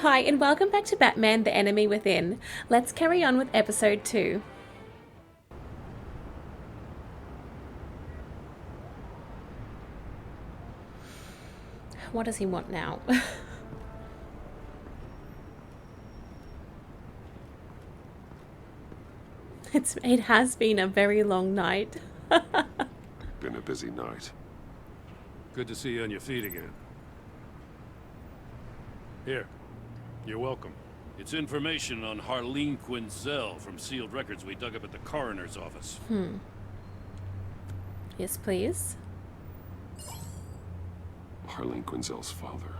Hi, and welcome back to Batman the Enemy Within. Let's carry on with episode 2. What does he want now? It has been a very long night. Been a busy night. Good to see you on your feet again. Here, you're welcome. It's information on Harleen Quinzel from sealed records we dug up at the coroner's office. Yes, please. Harleen Quinzel's father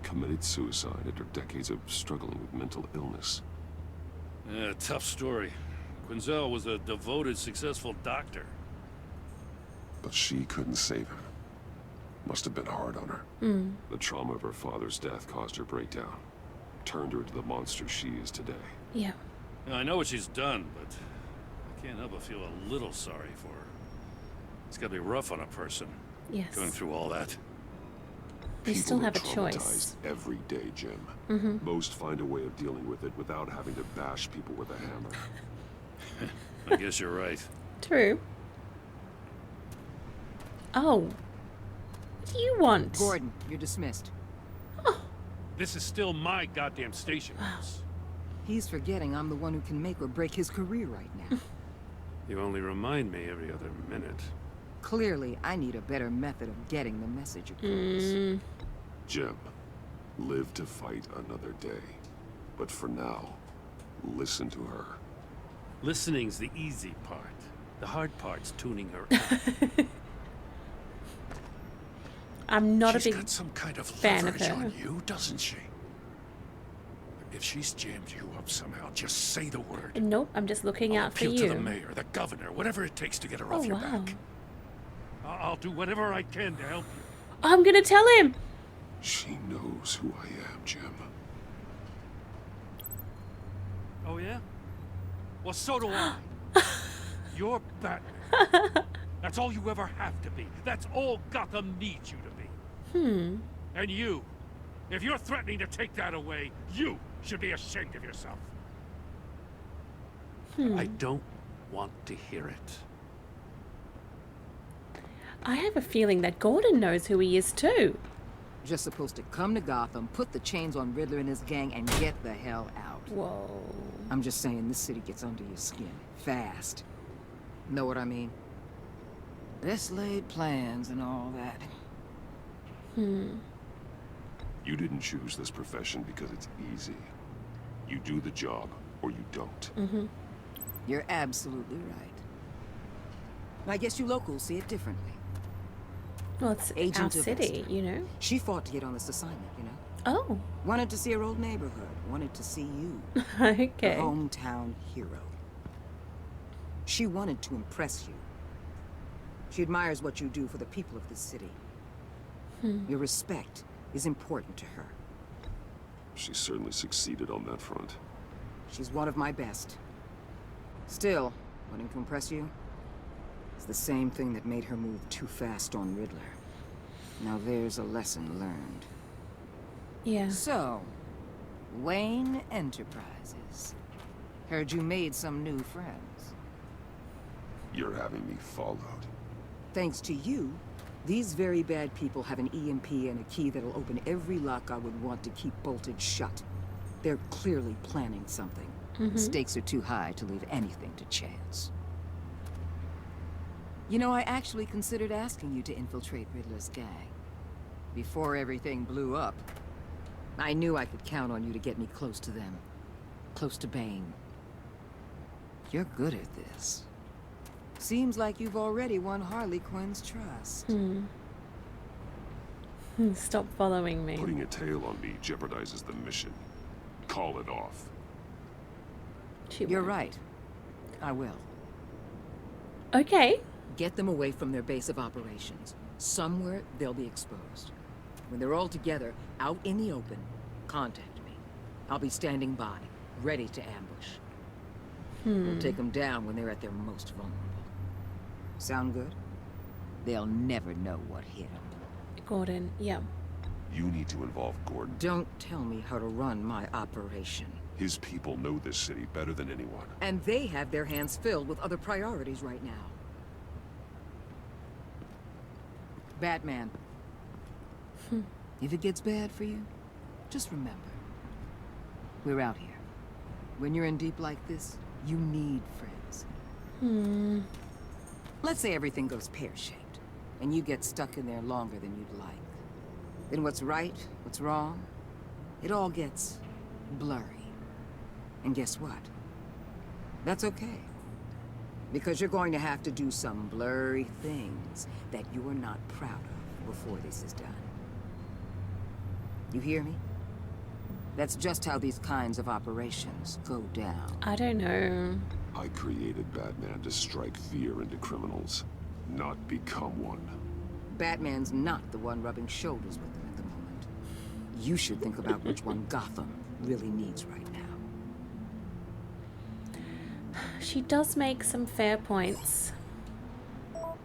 committed suicide after decades of struggling with mental illness. Yeah, tough story. Quinzel was a devoted, successful doctor. But she couldn't save him. Must have been hard on her. The trauma of her father's death caused her breakdown. Turned her into the monster she is today. Yeah. Now, I know what she's done, but I can't help but feel a little sorry for her. It's gotta be rough on a person, Yes. going through all that. You still People are have a choice. traumatized every day, Jim. Most find a way of dealing with it without having to bash people with a hammer. I guess you're right. True. Oh. What do you want? Gordon, you're dismissed. This is still my goddamn station house. He's forgetting I'm the one who can make or break his career right now. You only remind me every other minute. Clearly, I need a better method of getting the message across. Jim, live to fight another day. But for now, listen to her. Listening's the easy part. The hard part's tuning her out. I'm not She's a big got some kind of fan of leverage her. on you, doesn't she? If she's jammed you up somehow, just say the word. Nope, I'm just looking I'll out for appeal you. to the mayor, the governor, whatever it takes to get her Oh, off your wow. back. I'll do whatever I can to help you. I'm gonna tell him! She knows who I am, Jim. Oh, yeah? Well, so do I. You're Batman. That's all you ever have to be. That's all Gotham needs you to be. And you, if you're threatening to take that away, you should be ashamed of yourself. I don't want to hear it. I have a feeling that Gordon knows who he is too. Just supposed to come to Gotham, put the chains on Riddler and his gang, and get the hell out. Whoa. I'm just saying, this city gets under your skin. Fast. Know what I mean? Best laid plans and all that. You didn't choose this profession because it's easy. You do the job, or you don't. You're absolutely right. I guess you locals see it differently. Well, it's Agent our of city, Esther. you know? She fought to get on this assignment, you know? Oh, Wanted to see her old neighborhood. Wanted to see you. The okay. hometown hero. She wanted to impress you. She admires what you do for the people of this city. Your respect is important to her. She certainly succeeded on that front. She's one of my best. Still, wanting to impress you is the same thing that made her move too fast on Riddler. Now there's a lesson learned. Yeah. So, Wayne Enterprises. Heard you made some new friends. You're having me followed. Thanks to you, these very bad people have an EMP and a key that'll open every lock I would want to keep bolted shut. They're clearly planning something. The stakes are too high to leave anything to chance. You know, I actually considered asking you to infiltrate Riddler's gang. Before everything blew up, I knew I could count on you to get me close to them. Close to Bane. You're good at this. Seems like you've already won Harley Quinn's trust. Stop following me. Putting a tail on me jeopardizes the mission. Call it off. She You're won't. right. I will. Okay. Get them away from their base of operations. Somewhere they'll be exposed. When they're all together, out in the open, contact me. I'll be standing by, ready to ambush. We'll take them down when they're at their most vulnerable. Sound good? They'll never know what hit them. Gordon, yeah. You need to involve Gordon. Don't tell me how to run my operation. His people know this city better than anyone. And they have their hands filled with other priorities right now. Batman. If it gets bad for you, just remember. We're out here. When you're in deep like this, you need friends. Let's say everything goes pear-shaped, and you get stuck in there longer than you'd like. Then what's right, what's wrong, it all gets blurry. And guess what? That's okay. Because you're going to have to do some blurry things that you're not proud of before this is done. You hear me? That's just how these kinds of operations go down. I don't know. I created Batman to strike fear into criminals, not become one. Batman's not the one rubbing shoulders with them at the moment. You should think about which one Gotham really needs right now. She does make some fair points.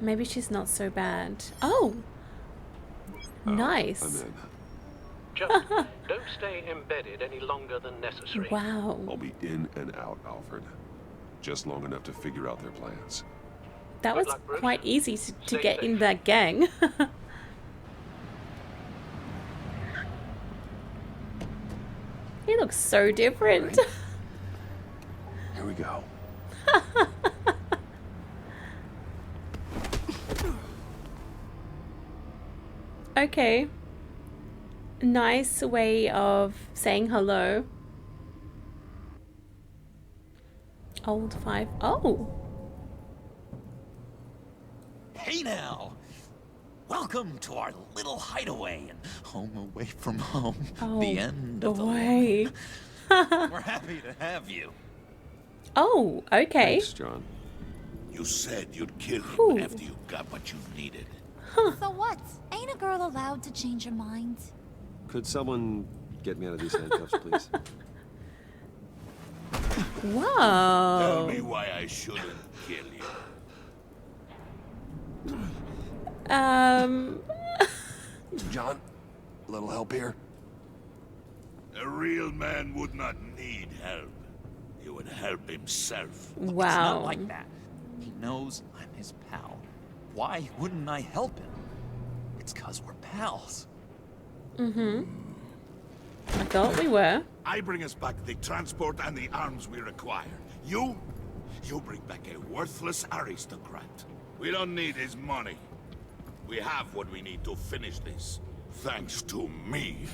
Maybe she's not so bad. Oh! Nice. I'm in. Just don't stay embedded any longer than necessary. Wow. I'll be in and out, Alfred. Just long enough to figure out their plans. That was luck, Bruce. quite easy to Stay get in safe. that gang. He looks so different. Here we go. Okay. Nice way of saying hello. Old 5. Oh. Hey now! Welcome to our little hideaway and home away from home. Oh, The end of the boy. line. We're happy to have you. Oh, okay. Thanks, John. You said you'd kill him Ooh. after you got what you needed. So what? Ain't a girl allowed to change her mind? Could someone get me out of these handcuffs, please? Whoa. Tell me why I shouldn't kill you. John, a little help here? A real man would not need help. He would help himself. It's Wow. not like that. He knows I'm his pal. Why wouldn't I help him? It's 'cause we're pals. I thought we were. I bring us back the transport and the arms we require. You bring back a worthless aristocrat. We don't need his money. We have what we need to finish this. Thanks to me.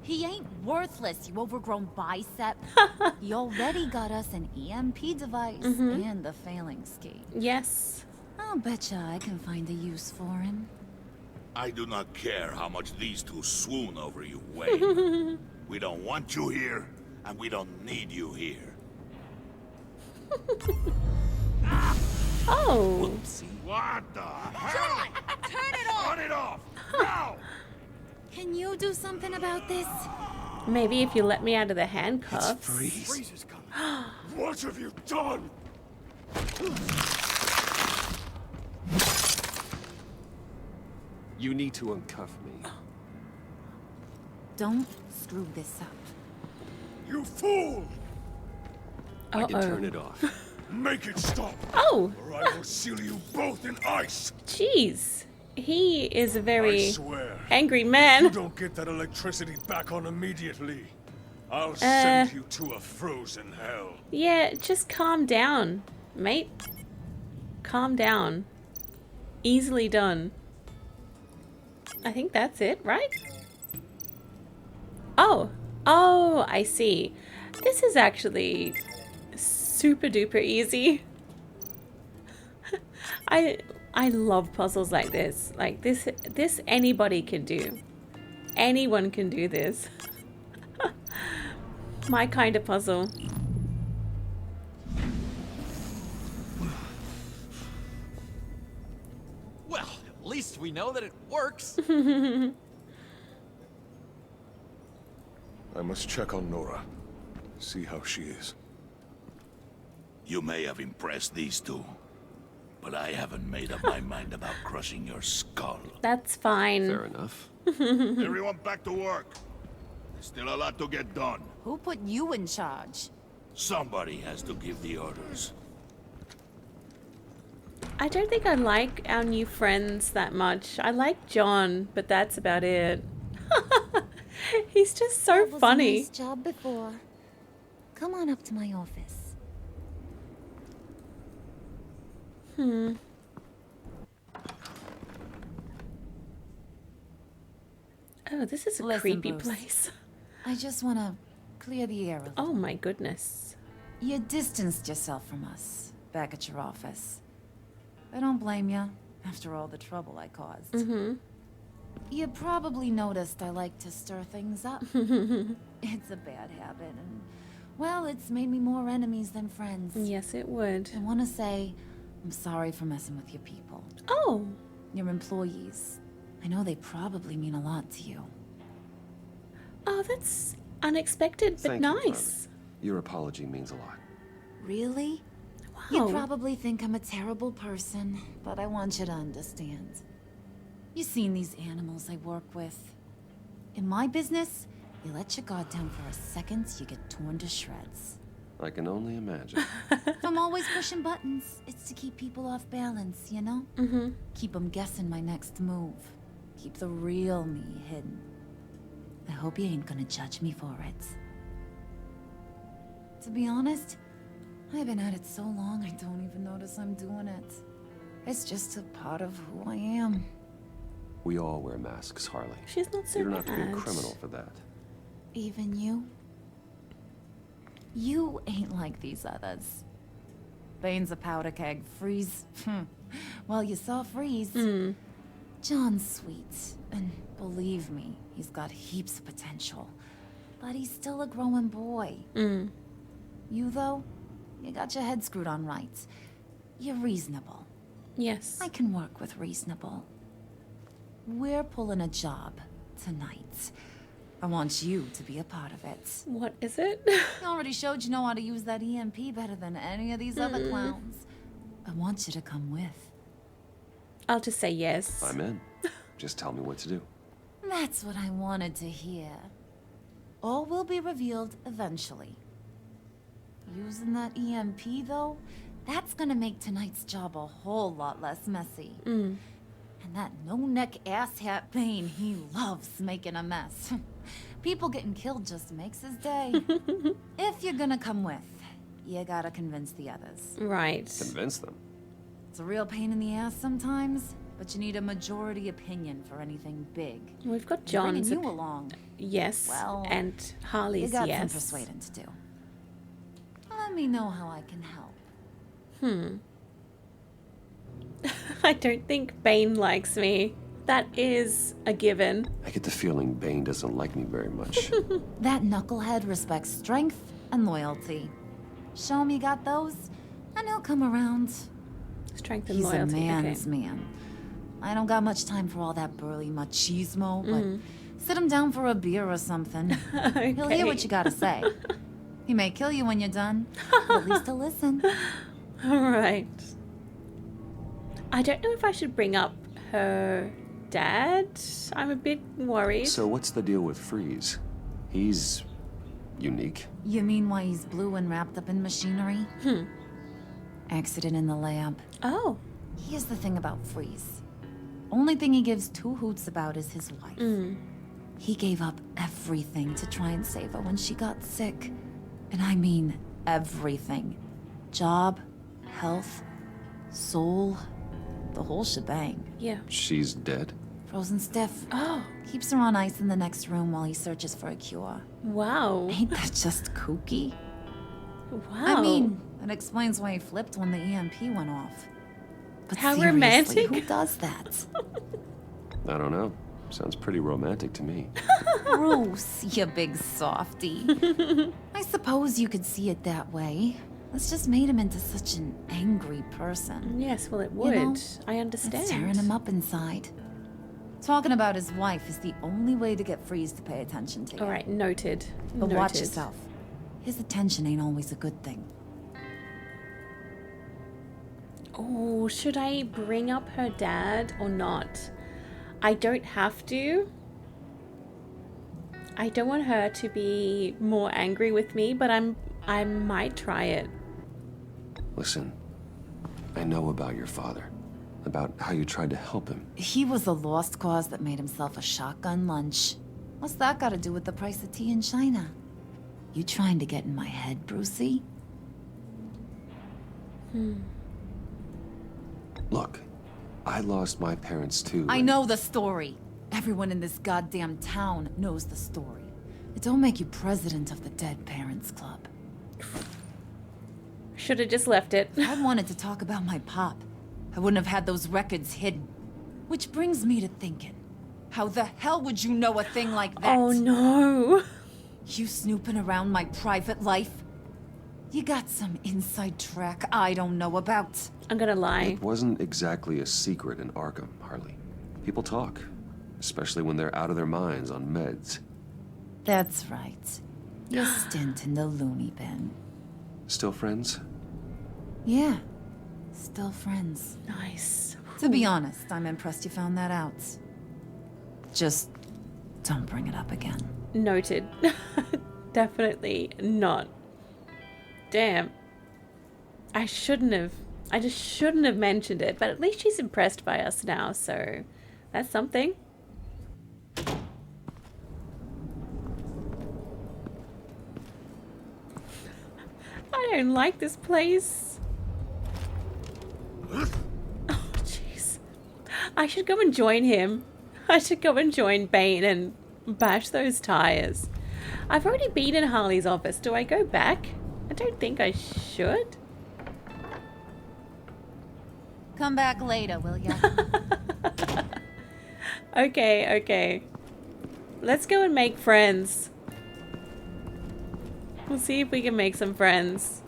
He ain't worthless, you overgrown bicep. You already got us an EMP device and the failing ski. Yes. I'll betcha I can find a use for him. I do not care how much these two swoon over you, Wayne. We don't want you here, and we don't need you here. Oh. Whoopsie. What the hell? Turn it off! Turn it off! Now! Can you do something about this? Maybe if you let me out of the handcuffs. Freeze is coming. What have you done? You need to uncuff me. Don't screw this up. You fool! I can Uh-oh. turn it off. Make it stop, Oh, or I will seal you both in ice. jeez. He is a I very swear. angry You man. don't get that electricity back on immediately. I'll send you to a frozen hell. Yeah, just calm down, mate. Calm down. Easily done. I think that's it, right? Oh. Oh, I see. This is actually super duper easy. I love puzzles like this. Like this anybody can do. Anyone can do this. My kind of puzzle. Well, at least we know that it works. I must check on Nora. See how she is. You may have impressed these two, but I haven't made up my mind about crushing your skull. That's fine. Fair enough. Everyone back to work. There's still a lot to get done. Who put you in charge? Somebody has to give the orders. I don't think I like our new friends that much. I like John, but that's about it. He's just so That was funny. a nice job before. Come on up to my office. Oh, this is a Listen, creepy Bruce. place. I just want to clear the air a little. Oh my goodness. You distanced yourself from us back at your office. I don't blame you, after all the trouble I caused. You probably noticed I like to stir things up. It's a bad habit, and, well, it's made me more enemies than friends. Yes, it would. I want to say, I'm sorry for messing with your people. Oh, Your employees. I know they probably mean a lot to you. oh, that's unexpected, but Thank you, nice. Your apology means a lot. Really? Wow. You probably think I'm a terrible person, but I want you to understand. You've seen these animals I work with. In my business, you let your guard down for a second, you get torn to shreds. I can only imagine. If I'm always pushing buttons, it's to keep people off balance, you know? Keep them guessing my next move. Keep the real me hidden. I hope you ain't gonna judge me for it. To be honest, I've been at it so long I don't even notice I'm doing it. It's just a part of who I am. We all wear masks, Harley. She's not so You don't have to be a bad. criminal for that. Even you? You ain't like these others. Bane's a powder keg. Freeze. Well, you saw Freeze. John's sweet. And believe me, he's got heaps of potential. But he's still a growing boy. You, though, you got your head screwed on right. You're reasonable. Yes. I can work with reasonable. We're pulling a job tonight. I want you to be a part of it. What is it? You already showed you know how to use that EMP better than any of these other clowns. I want you to come with. I'll just say yes. I'm in. Just tell me what to do. That's what I wanted to hear. All will be revealed eventually. Using that EMP, though, that's gonna make tonight's job a whole lot less messy. And that no-neck asshat Bane, he loves making a mess. People getting killed just makes his day. If you're gonna come with, you gotta convince the others. Right. Convince them. It's a real pain in the ass sometimes, but you need a majority opinion for anything big. We've got Bringing John's. you along. Yes. Well, and You Harley's got yes. some persuading to do. Let me know how I can help. I don't think Bane likes me. That is a given. I get the feeling Bane doesn't like me very much. That knucklehead respects strength and loyalty. Show him you got those, and he'll come around. Strength and He's loyalty. a man's okay. man. I don't got much time for all that burly machismo, but sit him down for a beer or something. He'll hear what you gotta say. He may kill you when you're done, but at least he'll listen. All right. I don't know if I should bring up her dad. I'm a bit worried. So what's the deal with Freeze? He's unique. You mean why he's blue and wrapped up in machinery? Accident in the lab. Oh. Here's the thing about Freeze. Only thing he gives two hoots about is his wife. He gave up everything to try and save her when she got sick. And I mean everything. Job, health, soul, the whole shebang. Yeah. She's dead? Frozen stiff. Oh. Keeps her on ice in the next room while he searches for a cure. Wow. Ain't that just kooky? Wow. I mean, it explains why he flipped when the EMP went off. But How seriously, romantic. who does that? I don't know. Sounds pretty romantic to me. Bruce, you big softy. I suppose you could see it that way. It's just made him into such an angry person. Yes, well, it would. know, I understand. It's tearing him up inside. Talking about his wife is the only way to get Freeze to pay attention to you. All right, noted. But noted. watch yourself. His attention ain't always a good thing. Oh, should I bring up her dad or not? I don't have to, I don't want her to be more angry with me, but I might try it. Listen, I know about your father. About how you tried to help him. He was a lost cause that made himself a shotgun lunch. What's that got to do with the price of tea in China? You trying to get in my head, Brucey? Look, I lost my parents too. I know the story. Everyone in this goddamn town knows the story. It don't make you president of the Dead Parents Club. Should have just left it. I wanted to talk about my pop. I wouldn't have had those records hidden. Which brings me to thinking, how the hell would you know a thing like that? Oh no. You snooping around my private life? You got some inside track I don't know about. I'm gonna lie. It wasn't exactly a secret in Arkham, Harley. People talk, especially when they're out of their minds on meds. That's right. Your stint in the loony bin. Still friends? Yeah. Still friends. Nice. To be honest, I'm impressed you found that out. Just don't bring it up again. Noted. Definitely not. Damn. I just shouldn't have mentioned it, but at least she's impressed by us now, so that's something. I don't like this place. Oh, jeez. I should go and join him. I should go and join Bane and bash those tires. I've already been in Harley's office. Do I go back? I don't think I should. Come back later, will ya? Okay. Let's go and make friends. We'll see if we can make some friends.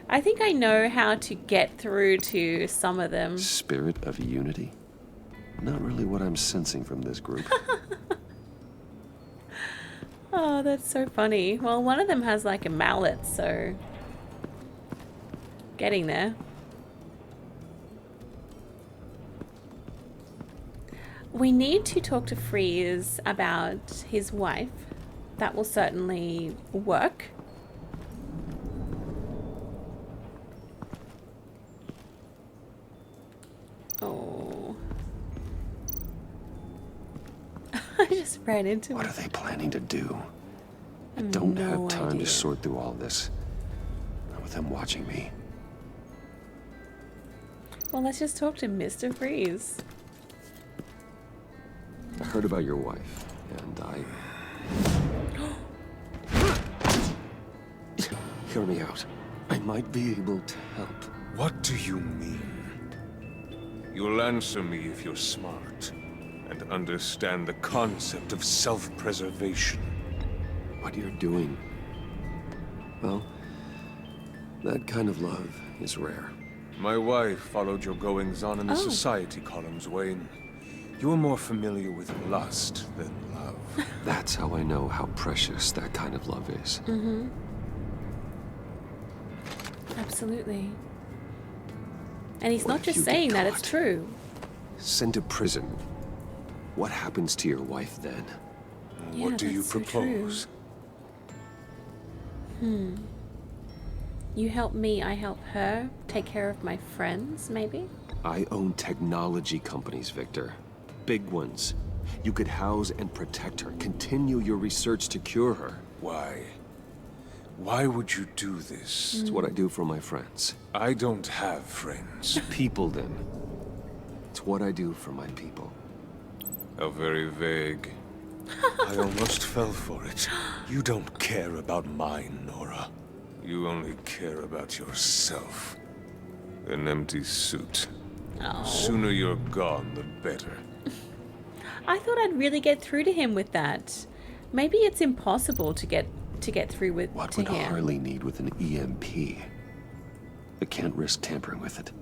I think I know how to get through to some of them. Spirit of unity? Not really what I'm sensing from this group. Oh, that's so funny. Well, one of them has like a mallet, so... Getting there. We need to talk to Freeze about his wife. That will certainly work. Oh. I just ran into What it. are they planning to do? I don't have time idea. to sort through all this. Not with them watching me. Well, let's just talk to Mr. Freeze. I heard about your wife, and Hear me out. I might be able to help. What do you mean? You'll answer me if you're smart and understand the concept of self-preservation. What you're doing. Well, that kind of love is rare. My wife followed your goings-on in the society columns, Wayne. You're more familiar with lust than love. That's how I know how precious that kind of love is. Mm-hmm. Absolutely. And he's What not if just you get saying that, it's caught? true. Sent to prison. What happens to your wife then? Yeah, What do you that's so true. propose? You help me, I help her. Take care of my friends, maybe? I own technology companies, Victor. Big ones. You could house and protect her. Continue your research to cure her. Why? Why would you do this? It's what I do for my friends. I don't have friends. People, then. It's what I do for my people. How very vague. I almost fell for it. You don't care about mine, Nora. You only care about yourself. An empty suit. The sooner you're gone, the better. I thought I'd really get through to him with that. Maybe it's impossible to get through with What to would him. Harley need with an EMP? I can't risk tampering with it.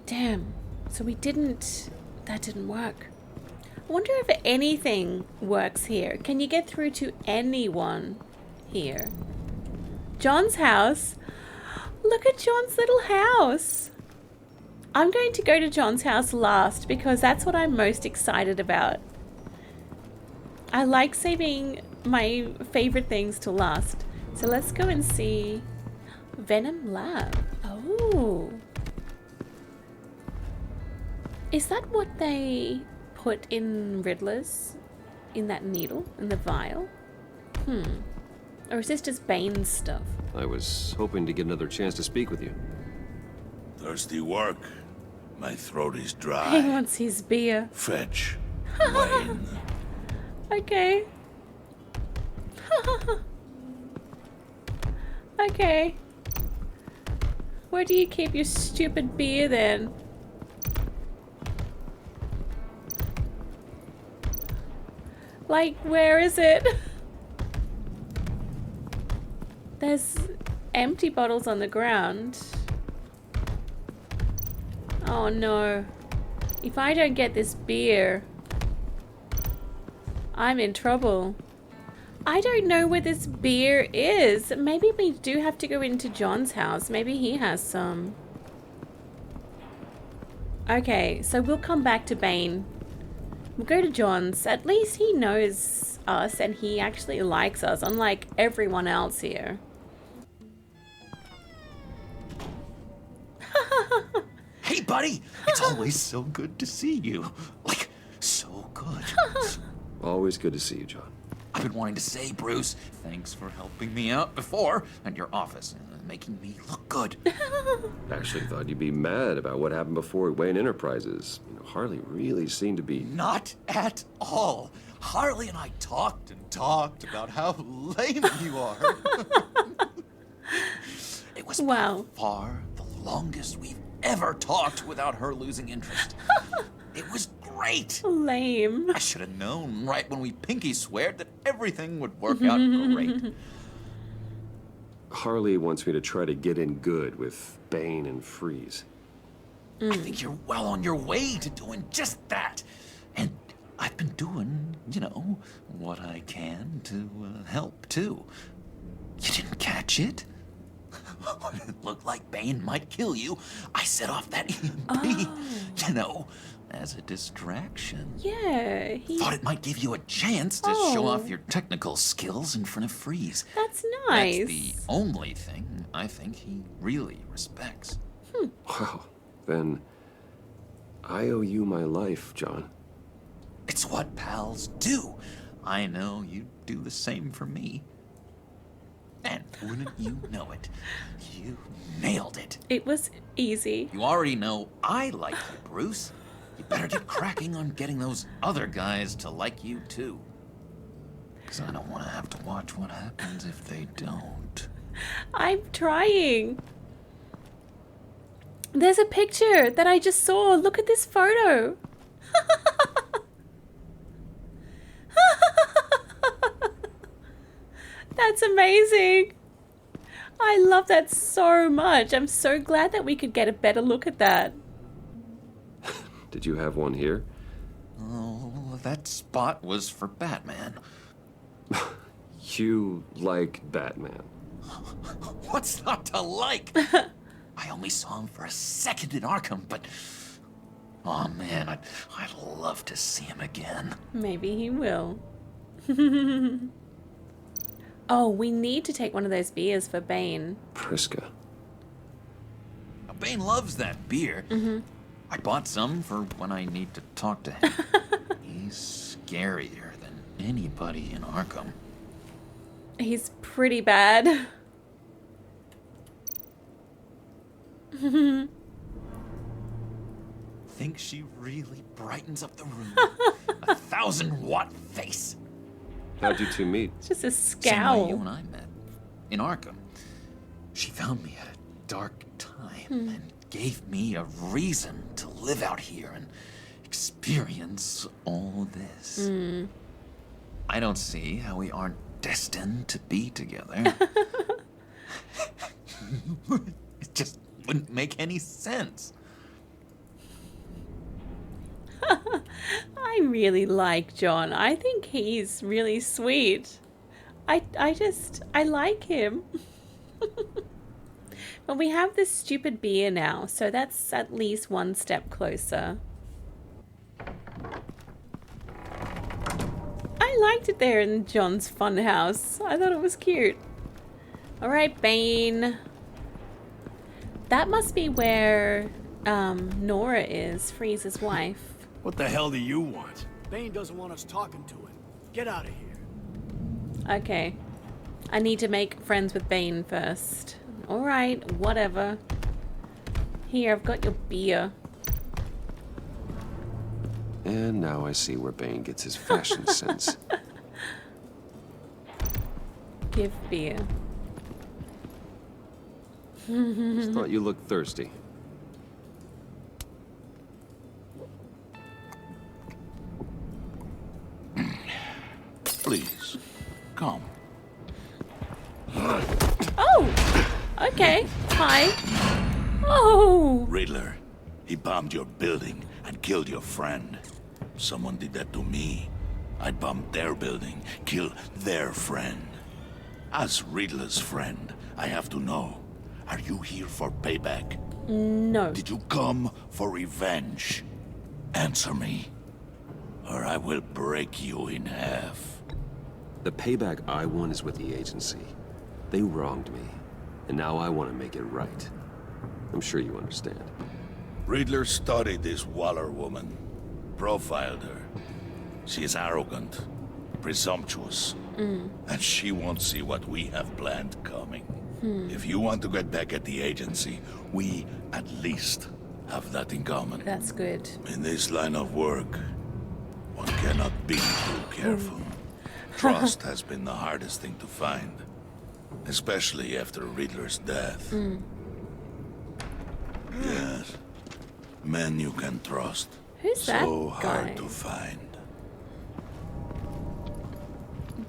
Damn. So that didn't work. I wonder if anything works here. Can you get through to anyone here? John's house. Look at John's little house. I'm going to go to John's house last because that's what I'm most excited about. I like saving my favorite things to last. So let's go and see Venom Lab. Oh. Is that what they put in Riddler's? In that needle? In the vial? Or is this just Bane's stuff? I was hoping to get another chance to speak with you. Thirsty work. My throat is He dry. wants his beer. Fetch. Wayne. Okay. Okay. Where do you keep your stupid beer then? Like, where is it? There's empty bottles on the ground. Oh no. If I don't get this beer, I'm in trouble. I don't know where this beer is. Maybe we do have to go into John's house. Maybe he has some. Okay, so we'll come back to Bane. We'll go to John's. At least he knows us and he actually likes us, unlike everyone else here. Hey, buddy! It's always so good to see you. Like, so good. Always good to see you, John. I've been wanting to say, Bruce, thanks for helping me out before at your office, making me look good. Actually thought you'd be mad about what happened before at Wayne Enterprises. You know, Harley really seemed to be... Not at all. Harley and I talked and talked about how lame you are. It was by far the longest we've ever talked without her losing interest. It was great. Lame. I should have known right when we pinky sweared that everything would work out great. Harley wants me to try to get in good with Bane and Freeze. I think you're well on your way to doing just that. And I've been doing, you know, what I can to help, too. You didn't catch it? When it looked like Bane might kill you, I set off that EMP, you know, as a distraction. Yeah, Thought it might give you a chance to show off your technical skills in front of Freeze. That's nice. That's the only thing I think he really respects. Wow. Then I owe you my life, John. It's what pals do. I know you'd do the same for me. And wouldn't you know it, you nailed it. It was easy. You already know I like you, Bruce. You better get cracking on getting those other guys to like you, too. Because I don't want to have to watch what happens if they don't. I'm trying. There's a picture that I just saw. Look at this photo. That's amazing. I love that so much. I'm so glad that we could get a better look at that. Did you have one here? Oh, that spot was for Batman. You like Batman. What's not to like? I only saw him for a second in Arkham, but... Oh man, I'd love to see him again. Maybe he will. Oh, we need to take one of those beers for Bane. Priska. Now, Bane loves that beer. I bought some for when I need to talk to him. He's scarier than anybody in Arkham. He's pretty bad. Think she really brightens up the room. 1,000-watt face. How'd you two meet? It's just a Same way scowl. you and I met. In Arkham. She found me at a dark time and gave me a reason to live out here and experience all this. I don't see how we aren't destined to be together. It just wouldn't make any sense. I really like John. I think he's really sweet. I like him. But we have this stupid beer now, so that's at least one step closer. I liked it there in John's fun house. I thought it was cute. Alright, Bane. That must be where Nora is, Freeze's wife. What the hell do you want? Bane doesn't want us talking to him. Get out of here. Okay. I need to make friends with Bane first. Alright, whatever. Here, I've got your beer. And now I see where Bane gets his fashion sense. Give beer. Just thought you looked thirsty. Please, come. Oh! Okay. Hi. Oh! Riddler, he bombed your building and killed your friend. Someone did that to me. I'd bomb their building, kill their friend. As Riddler's friend, I have to know. Are you here for payback? No. Did you come for revenge? Answer me, or I will break you in half. The payback I want is with the agency. They wronged me, and now I want to make it right. I'm sure you understand. Riddler studied this Waller woman, profiled her. She is arrogant, presumptuous, and she won't see what we have planned coming. If you want to get back at the agency, we at least have that in common. That's good. In this line of work, one cannot be too careful. Trust has been the hardest thing to find, especially after Riddler's death. Yes, men you can trust. Who's that So hard guy? to find.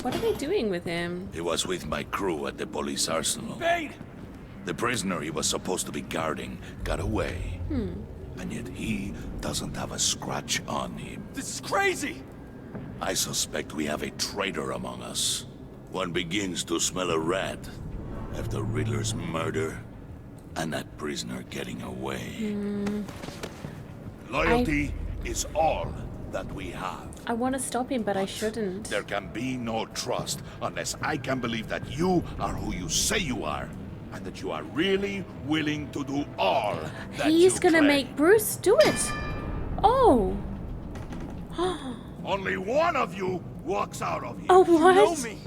What are they doing with him? He was with my crew at the police arsenal. Bane! The prisoner he was supposed to be guarding got away. And yet he doesn't have a scratch on him. This is crazy! I suspect we have a traitor among us. One begins to smell a rat after Riddler's murder and that prisoner getting away. Loyalty is all that we have. I want to stop him, but I shouldn't. There can be no trust unless I can believe that you are who you say you are, and that you are really willing to do all that He's you gonna claim. make Bruce do it. Oh. Only one of you walks out of here. Oh, what? Know me!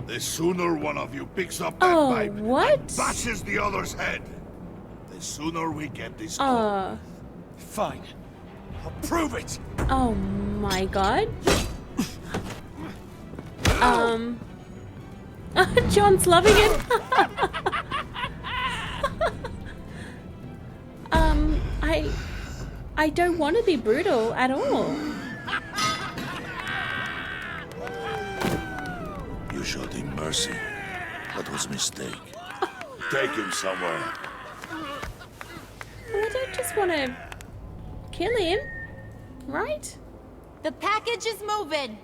The sooner one of you picks up that Oh, pipe what? and bashes the other's head, the sooner we get this over. Fine. I'll prove it! Oh my god. John's loving it. I don't want to be brutal at all. You showed him mercy. That was a mistake. Take him somewhere. Well, I don't just want to kill him, right? The package is moving.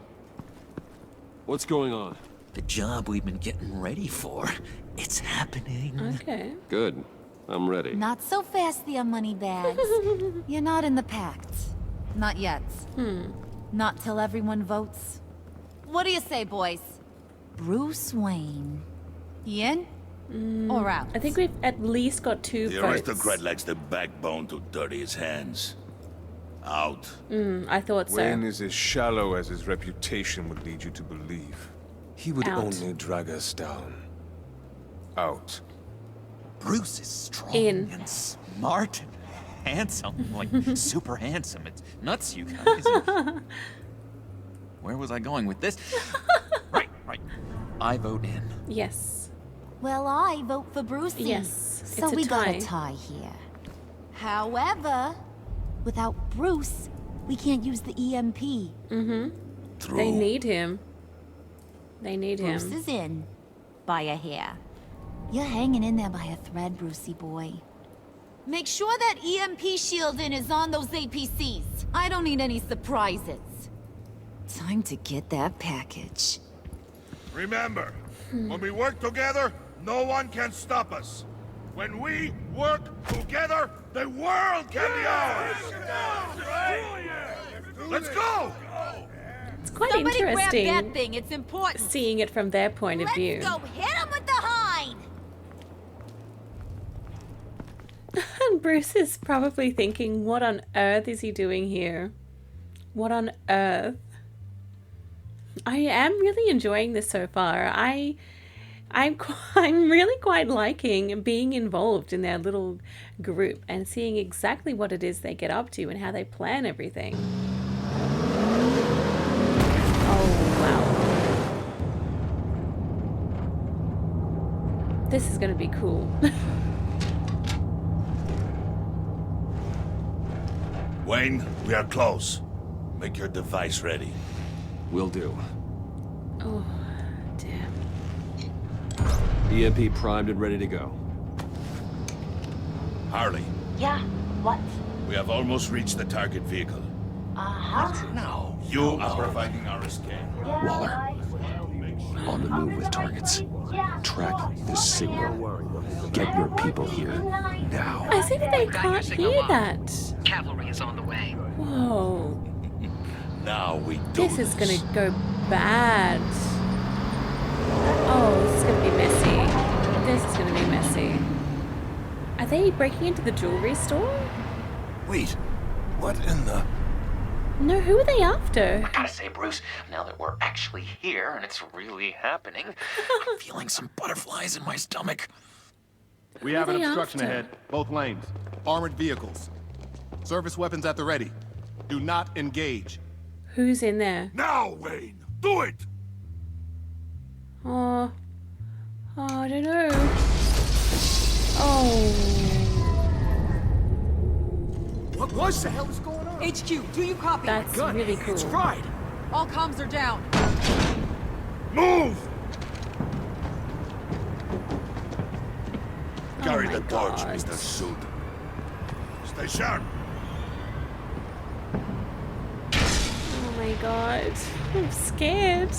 What's going on? The job we've been getting ready for. It's happening. Okay. Good. I'm ready. Not so fast, there, moneybags. You're not in the pact. Not yet. Not till everyone votes. What do you say, boys? Bruce Wayne. He in? Or out? I think we've at least got 2 The votes. aristocrat lacks the backbone to dirty his hands. Out. I thought so. Wayne is as shallow as his reputation would lead you to believe. He would Out. only drag us down. Out. Bruce is strong In. and smart and handsome. Like, super handsome. It's nuts, you guys. Where was I going with this? Right. I vote in. Yes. Well, I vote for Brucey. Yes, So it's a we got tie. a tie here. However, without Bruce, we can't use the EMP. True. They need him. They need Bruce him. is in. By a hair. You're hanging in there by a thread, Brucey boy. Make sure that EMP shielding is on those APCs. I don't need any surprises. Time to get that package. Remember, when we work together, no one can stop us. When we work together, the world can be ours. Let's go! Let's quite Somebody interesting grab that thing. It's important. seeing it from their point of view. Let's go hit him with the hind. And Bruce is probably thinking, what on earth is he doing here? What on earth? I am really enjoying this so far. I'm really quite liking being involved in their little group and seeing exactly what it is they get up to and how they plan everything. Oh, wow. This is going to be cool. Wayne, we are close. Make your device ready. Will do. Oh, damn. EMP primed and ready to go. Harley, Yeah, what? we have almost reached the target vehicle. Uh-huh. Now, you are providing our escape. Waller, on the move with targets. Track this signal. Get your people here now. As if they can't hear that. Cavalry is on the way. Whoa. Now we do This is gonna go bad. Oh, this is gonna be messy. This is gonna be messy. Are they breaking into the jewelry store? Wait, what in the... No, who are they after? I gotta say, Bruce, now that we're actually here and it's really happening, I'm feeling some butterflies in my stomach. We have an they obstruction after? ahead, both lanes. Armored vehicles. Service weapons at the ready. Do not engage. Who's in there? Now, Wayne! Do it! Oh, I don't know. Oh. What the hell is going on? HQ, do you copy? That's really cool. It's fried. All comms are down. Move! Oh Carry my the torch, God. Mr. Suit. Stay sharp. Oh my god. I'm scared.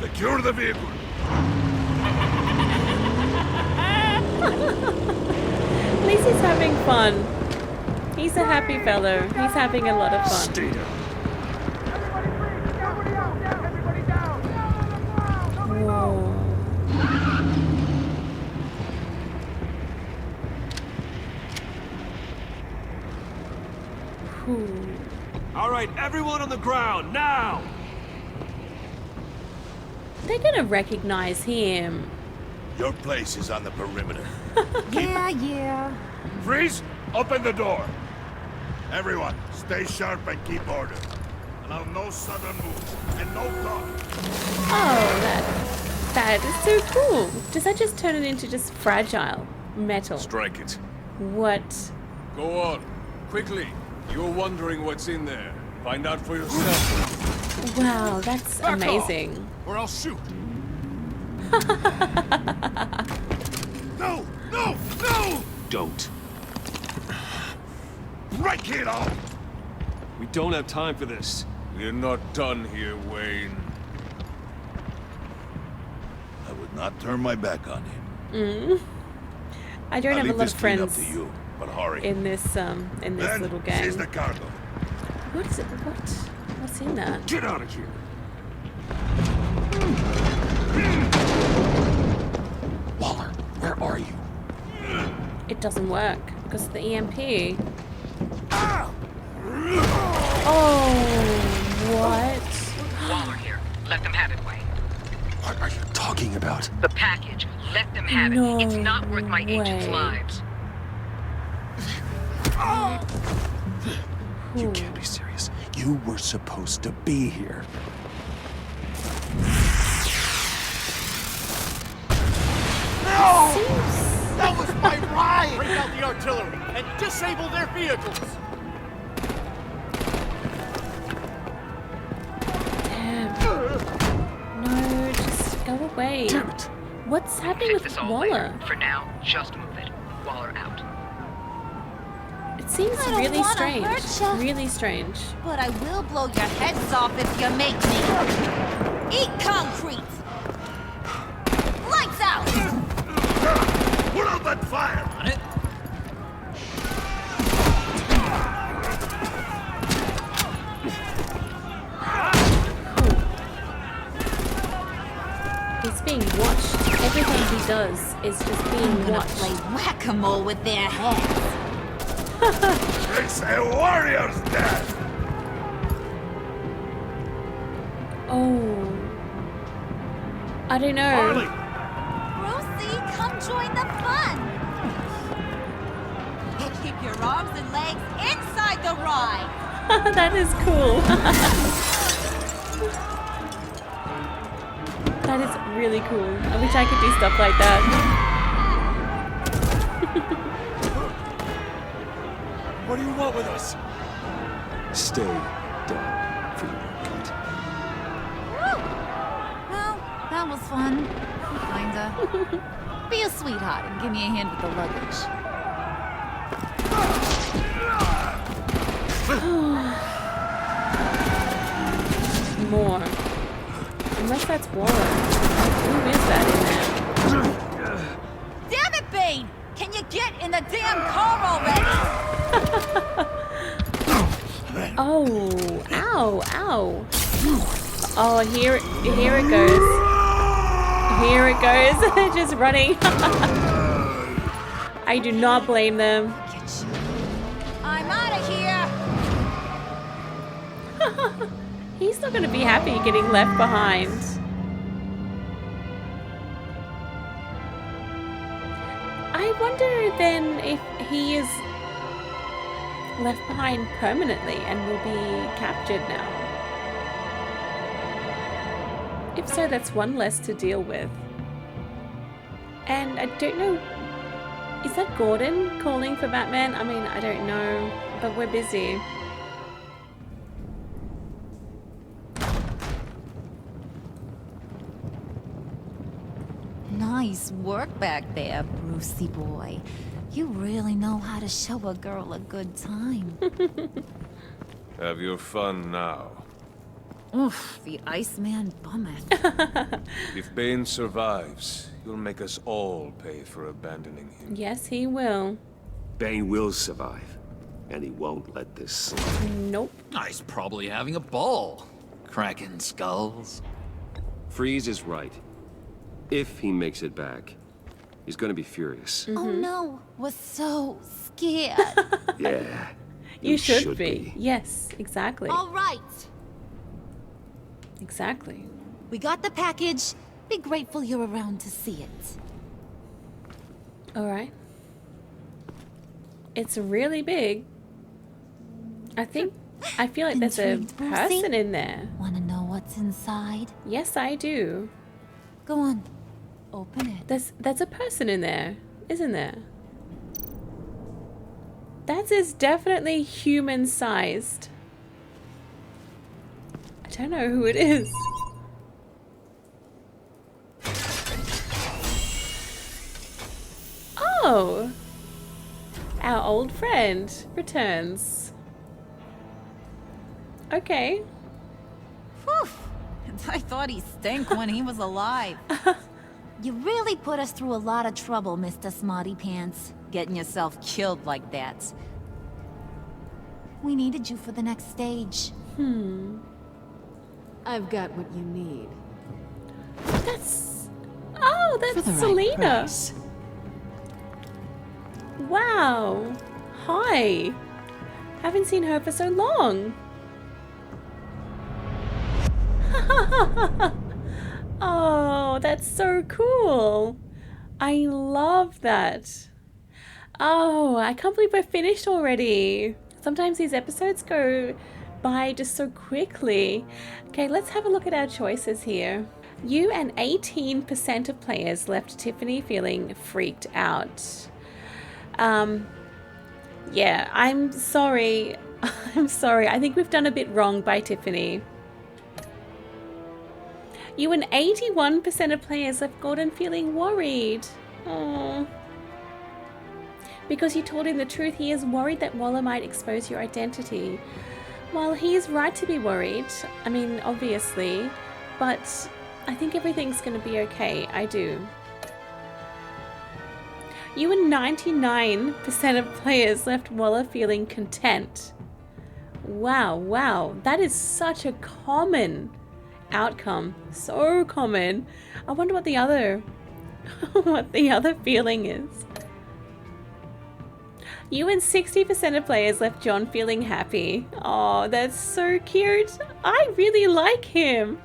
Secure the vehicle. At least he's having fun. He's a happy fellow. He's having a lot of fun. Stay down. Whoa. Whew. All right, everyone on the ground, now! They're gonna recognize him. Your place is on the perimeter. Yeah. Freeze! Open the door. Everyone, stay sharp and keep order. Allow no sudden moves and no talking. Oh, that is so cool. Does that just turn it into just fragile metal? Strike it. What? Go on. Quickly. You're wondering what's in there. Find out for yourself. Wow, that's Back amazing. off, or I'll shoot. No! No! No! Don't. Break it off! We don't have time for this. We're not done here, Wayne. I would not turn my back on him. I don't I'll have a leave lot this of cleanup friends to you, but hurry. in this Ben, little gang. seize the cargo. What is it? What's in that? Get out of here. Waller, where are you? It doesn't work because of the EMP. Oh, what? Waller here. Let them have it, Wayne. What are you talking about? The package. Let them have No it. It's not worth my agents' way. lives. You can't be serious. You were supposed to be here. That was my ride! Break out the artillery and disable their vehicles! Damn. No, just go away. Damn it. What's happening Fix with this all Waller? later. For now, just move it. Waller out. It seems I don't really wanna strange. hurt ya. Really strange. But I will blow your heads off if you make me. Eat concrete! Lights out! Put out that fire! On it? everything he does is just being gonna watched. play whack-a-mole with their heads. It's a warrior's death! Oh. I don't know. Harley! Brucey, come join the fun! Keep your arms and legs inside the ride! That is cool. That is really cool. I wish I could do stuff like that. What do you want with us? Stay down for your cut. Well, that was fun. Kinda. Be a sweetheart and give me a hand with the luggage. More. Unless that's Waller. Who is that in there? Damn it, Bane! Can you get in the damn car already? Oh, ow, ow. Oh, here it goes. Here it goes. They're just running. I do not blame them. I'm out of here! He's not going to be happy getting left behind. I wonder then if he is left behind permanently and will be captured now. If so, that's one less to deal with. And I don't know, is that Gordon calling for Batman? I mean, I don't know, but we're busy. Nice work back there, Brucey boy. You really know how to show a girl a good time. Have your fun now. Oof, the Iceman bummeth. If Bane survives, you'll make us all pay for abandoning him. Yes, he will. Bane will survive, and he won't let this slide. Nope. He's probably having a ball. Cracking skulls. Freeze is right. If he makes it back, he's gonna be furious. Oh no, we're so scared. Yeah. You should be. Yes, exactly. All right. Exactly. We got the package. Be grateful you're around to see it. All right. It's really big. I feel like there's a Intrigued, Brucey? person in there. Wanna know what's inside? Yes, I do. Go on. Open it. There's a person in there, isn't there? That is definitely human-sized. I don't know who it is. Oh! Our old friend returns. Okay. Whew. I thought he stank when he was alive. You really put us through a lot of trouble, Mr. Smarty Pants. Getting yourself killed like that. We needed you for the next stage. I've got what you need. That's... Oh, For the that's right Selena. price. Wow. Hi. Haven't seen her for so long. Oh, that's so cool. I love that. Oh, I can't believe we're finished already. Sometimes these episodes go by just so quickly. Okay, let's have a look at our choices here. You and 18% of players left Tiffany feeling freaked out. Yeah, I'm sorry. I'm sorry. I think we've done a bit wrong by Tiffany. You and 81% of players left Gordon feeling worried. Oh. Because you told him the truth, he is worried that Waller might expose your identity. Well, he is right to be worried. I mean, obviously. But I think everything's going to be okay. I do. You and 99% of players left Waller feeling content. Wow, wow. That is such a common outcome. So common. I wonder what the other what the other feeling is. You and 60% of players left John feeling happy. Oh, that's so cute. I really like him.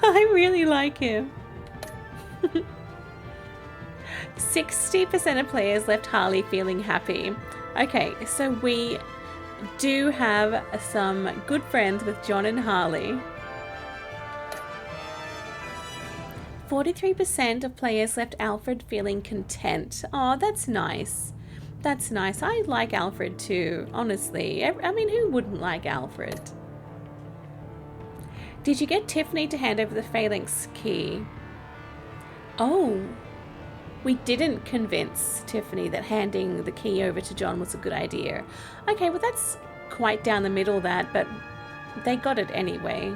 I really like him. 60% of players left Harley feeling happy. Okay, so we do have some good friends with John and Harley. 43% of players left Alfred feeling content. Oh, that's nice. That's nice. I like Alfred too, honestly. I mean, who wouldn't like Alfred? Did you get Tiffany to hand over the phalanx key? Oh, we didn't convince Tiffany that handing the key over to John was a good idea. Okay, well that's quite down the middle that, but they got it anyway.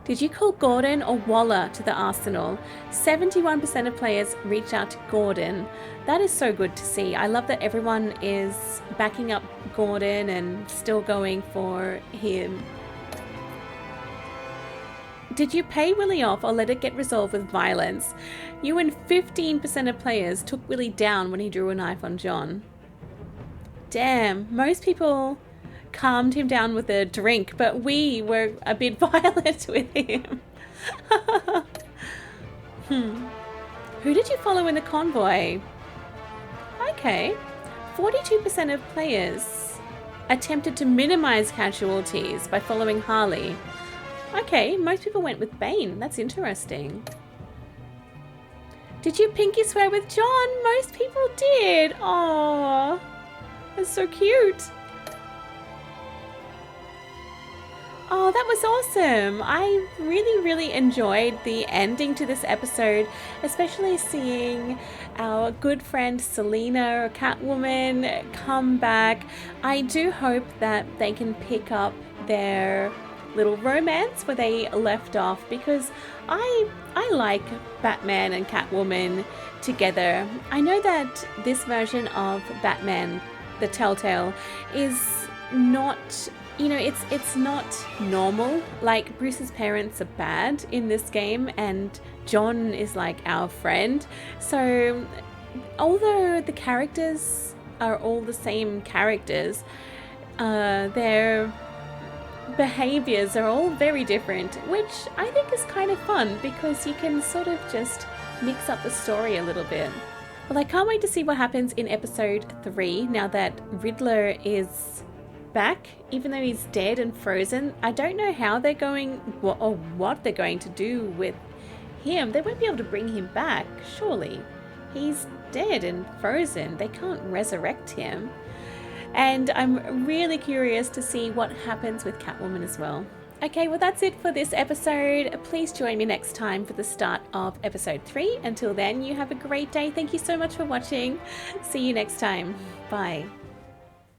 Did you call Gordon or Waller to the arsenal? 71% of players reached out to Gordon. That is so good to see. I love that everyone is backing up Gordon and still going for him. Did you pay Willie off or let it get resolved with violence? You and 15% of players took Willie down when he drew a knife on John. Damn, most people calmed him down with a drink, but we were a bit violent with him. Who did you follow in the convoy? Okay, 42% of players attempted to minimize casualties by following Harley. Okay, most people went with Bane. That's interesting. Did you pinky swear with John? Most people did. Aww, that's so cute. Oh, that was awesome. I really enjoyed the ending to this episode, especially seeing our good friend Selena or Catwoman come back. I do hope that they can pick up their little romance where they left off, because I like Batman and Catwoman together. I know that this version of Batman, the Telltale, is not, you know, it's not normal. Like, Bruce's parents are bad in this game and John is like our friend. So although the characters are all the same characters, their behaviors are all very different, which I think is kind of fun because you can sort of just mix up the story a little bit. Well, I can't wait to see what happens in episode 3 now that Riddler is back, even though he's dead and frozen. I don't know how they're going, or what they're going to do with him. They won't be able to bring him back, surely. He's dead and frozen. They can't resurrect him. And I'm really curious to see what happens with Catwoman as well. Okay, well that's it for this episode. Please join me next time for the start of episode 3. Until then, you have a great day. Thank you so much for watching. See you next time. Bye.